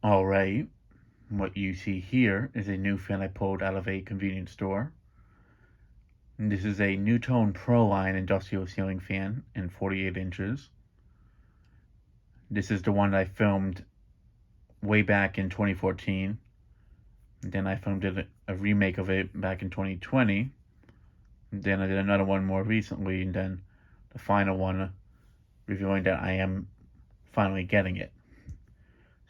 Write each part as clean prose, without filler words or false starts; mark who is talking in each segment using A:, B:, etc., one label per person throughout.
A: Alright, what you see here is a new fan I pulled out of a convenience store. And this is a NuTone Pro-Line industrial ceiling fan in 48 inches. This is the one that I filmed way back in 2014. And then I filmed a remake of it back in 2020. And then I did another one more recently, and then the final one revealing that I am finally getting it.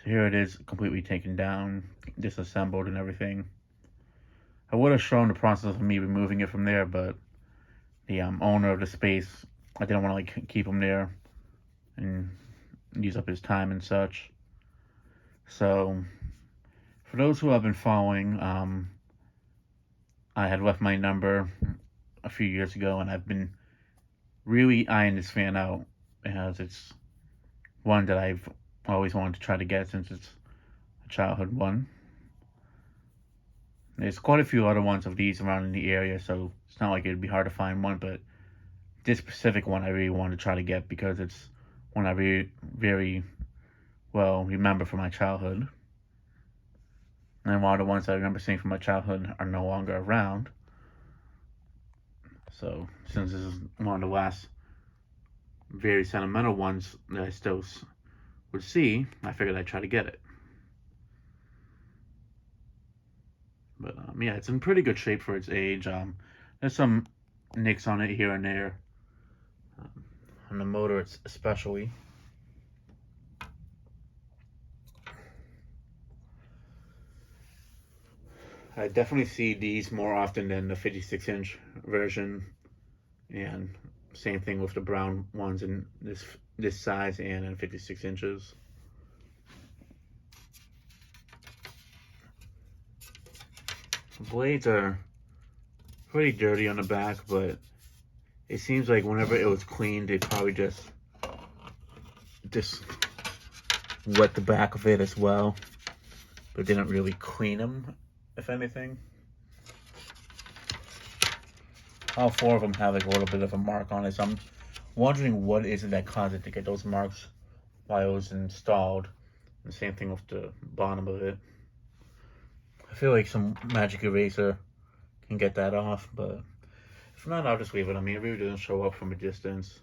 A: So here it is, completely taken down, disassembled and everything. I would have shown the process of me removing it from there, but the owner of the space, I didn't want to keep him there and use up his time and such. So for those who have been following, I had left my number a few years ago, and I've been really eyeing this fan out as it's one that I've always wanted to try to get since it's a childhood one. There's quite a few other ones of these around in the area, so it's not like it'd be hard to find one, but this specific one I really want to try to get because it's one I really, very well remember from my childhood. And a lot of the ones I remember seeing from my childhood are no longer around. So, since this is one of the last very sentimental ones that I still would see, I figured I'd try to get it. But yeah, it's in pretty good shape for its age. There's some nicks on it here and there. On the motor, it's especially. I definitely see these more often than the 56-inch version, and same thing with the brown ones in this size and in 56 inches. The blades are pretty dirty on the back, but it seems like whenever it was cleaned, they probably just wet the back of it as well, but didn't really clean them, if anything. All four of them have like a little bit of a mark on it, so I'm wondering what is it that caused it to get those marks while it was installed. And same thing with the bottom of it. I feel like some magic eraser can get that off, but if not, I'll just leave it. I mean, it really doesn't show up from a distance,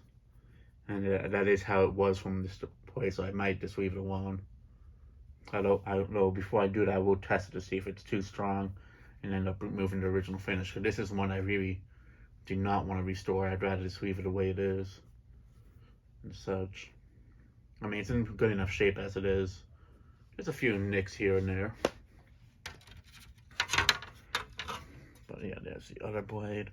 A: and that is how it was from this place, so I might just leave it alone. I don't know. Before I do it, I will test it to see if it's too strong and end up removing the original finish. Because this is one I really do not want to restore. I'd rather just leave it the way it is and such. I mean, it's in good enough shape as it is. There's a few nicks here and there. But yeah, there's the other blade.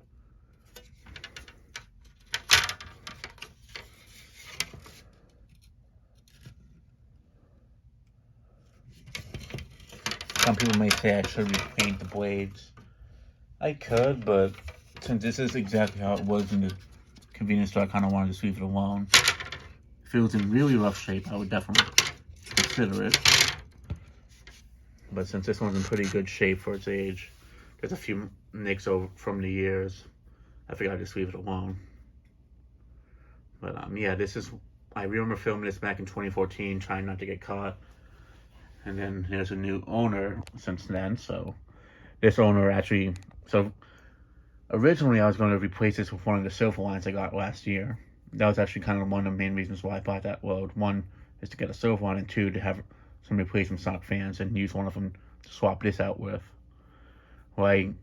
A: Some people may say I should repaint the blades. I could, but since this is exactly how it was in the convenience store, I kind of wanted to just leave it alone. If it was in really rough shape, I would definitely consider it. But since this one's in pretty good shape for its age, there's a few nicks over from the years, I figured I'd just leave it alone. But yeah, I remember filming this back in 2014, trying not to get caught. And then there's a new owner since then, so this owner actually, so originally I was going to replace this with one of the Silverlines I got last year. That was actually kind of one of the main reasons why I bought that load. One is to get a Silverline, and two, to have some replacement stock fans and use one of them to swap this out with. Well,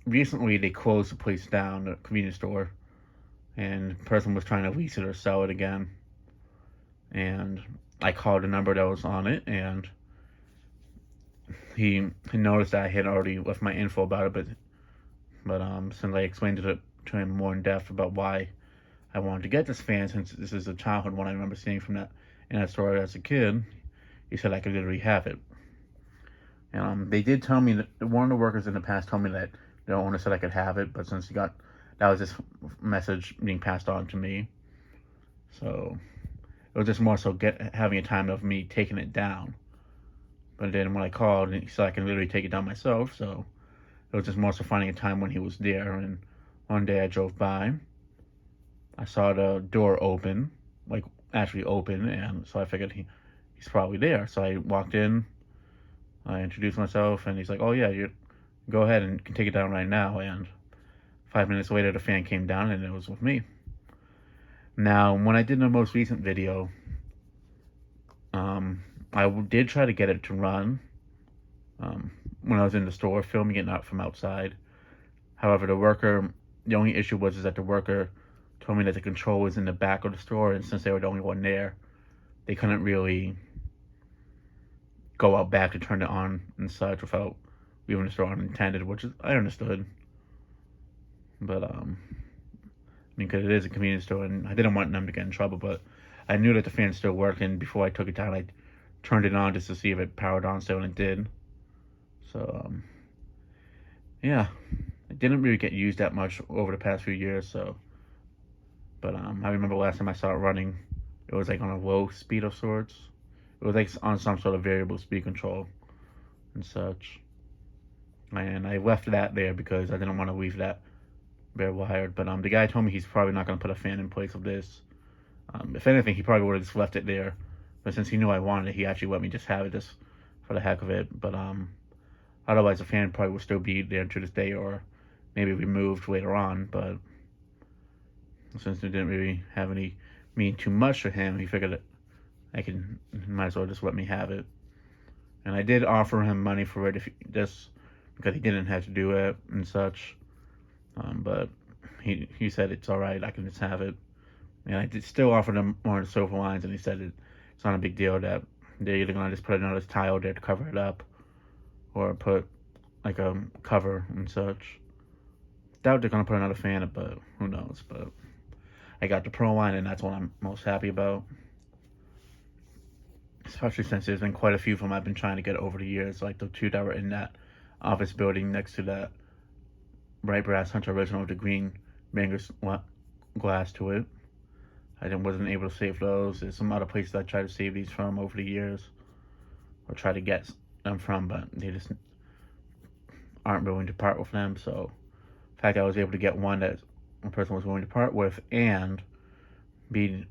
A: recently they closed the place down, the convenience store, and the person was trying to lease it or sell it again. And I called the number that was on it, and he noticed that I had already left my info about it, but since I explained it to him more in depth about why I wanted to get this fan, since this is a childhood one I remember seeing from in that store as a kid, he said I could literally have it. And they did tell me that one of the workers in the past told me that the owner said I could have it, but since that was this message being passed on to me, so it was just more so having a time of me taking it down. But then when I called, he said I can literally take it down myself, so it was just more so finding a time when he was there. And one day I drove by, I saw the door open, like actually open, and so I figured he's probably there. So I walked in, I introduced myself, and he's like, "Oh yeah, you go ahead and can take it down right now." And 5 minutes later, the fan came down, and it was with me. Now, when I did the most recent video, I did try to get it to run when I was in the store filming it, not from outside. However, the only issue was is that the worker told me that the control was in the back of the store, and since they were the only one there, they couldn't really go out back to turn it on and such without leaving the store unintended, which is, I understood. But I mean, because it is a convenience store, and I didn't want them to get in trouble, but I knew that the fan still worked, and before I took it down, I turned it on just to see if it powered on still, and it did. So, yeah, it didn't really get used that much over the past few years, so, but I remember last time I saw it running, it was like on a low speed of sorts. It was like on some sort of variable speed control and such. And I left that there because I didn't want to leave that bare wired. But the guy told me he's probably not going to put a fan in place of this. If anything, he probably would have just left it there. But since he knew I wanted it, he actually let me just have it just for the heck of it. But otherwise, the fan probably would still be there to this day, or maybe removed later on. But since it didn't really have any mean too much to him, he figured that might as well just let me have it. And I did offer him money for it because he didn't have to do it and such. But he said it's all right, I can just have it. And I did still offer him more of the Silverlines, and he said it's not a big deal, that they're either gonna just put another tile there to cover it up, or put like a cover and such. Doubt they're gonna put another fan up, but who knows. But I got the Pro-Line, and that's what I'm most happy about. Especially since there's been quite a few of them I've been trying to get over the years, like the two that were in that office building next to that bright brass Hunter original with the green Bangers glass to it. I wasn't able to save those. There's some other places I tried to save these from over the years, or try to get them from, but they just aren't willing to part with them. So the fact I was able to get one that a person was willing to part with, and be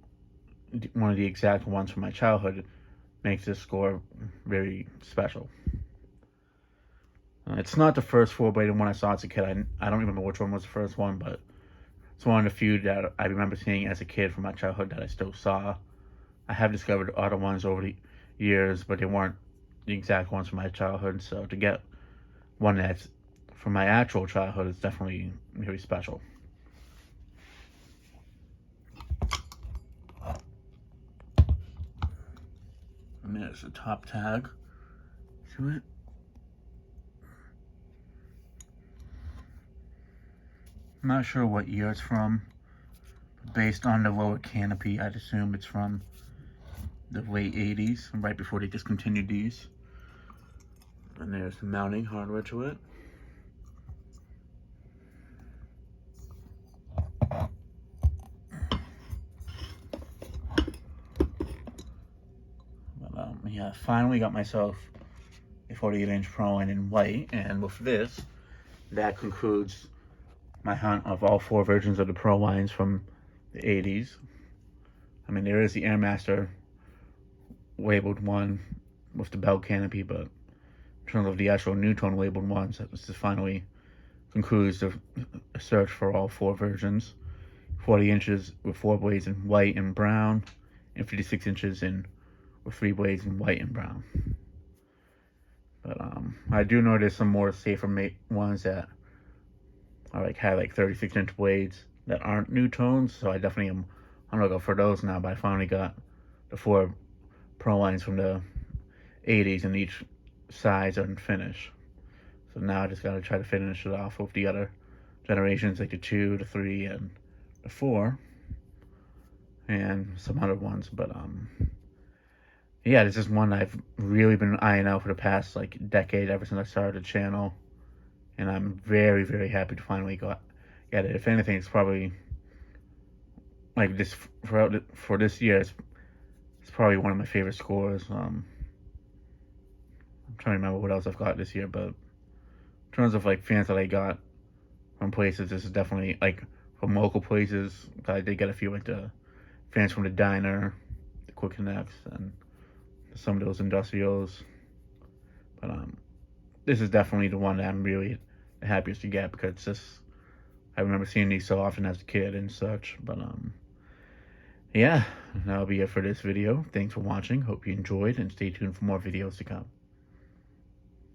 A: one of the exact ones from my childhood, makes this score very special. It's not the first 4-bladed one I saw as a kid. I don't remember which one was the first one, but it's one of the few that I remember seeing as a kid from my childhood that I still saw. I have discovered other ones over the years, but they weren't the exact ones from my childhood, so to get one that's from my actual childhood is definitely very special. And there's the top tag to it. I'm not sure what year it's from. Based on the lower canopy, I'd assume it's from the late 80s, right before they discontinued these. And there's the mounting hardware to it. But yeah, finally got myself a 48-inch Pro-Line in white, and with this, that concludes my hunt of all 4 versions of the Pro-Lines from the 80s. I mean, there is the Airmaster labeled one with the bell canopy, but in terms of the actual NuTone labeled ones, this is finally concludes the search for all 4 versions. 40 inches with 4 blades in white and brown, and 56 inches with 3 blades in white and brown. But I do know there's some more safer ones that I have 36-inch blades that aren't NuTones, so I definitely I'm gonna go for those now. But I finally got the 4 Pro-Lines from the 80s, and each size and finish. So now I just gotta try to finish it off with the other generations, like the 2, the 3, and the 4, and some other ones. But yeah, this is one I've really been eyeing out for the past decade, ever since I started the channel. And I'm very, very happy to finally get it. If anything, it's probably this for this year. It's probably one of my favorite scores. I'm trying to remember what else I've got this year, but in terms of fans that I got from places, this is definitely from local places. I did get a few the fans from the diner, the Quick Connects, and some of those industrials. But this is definitely the one that I'm really the happiest to get, because it's just, I remember seeing these so often as a kid and such. But yeah, that'll be it for this video. Thanks for watching. Hope you enjoyed, and stay tuned for more videos to come.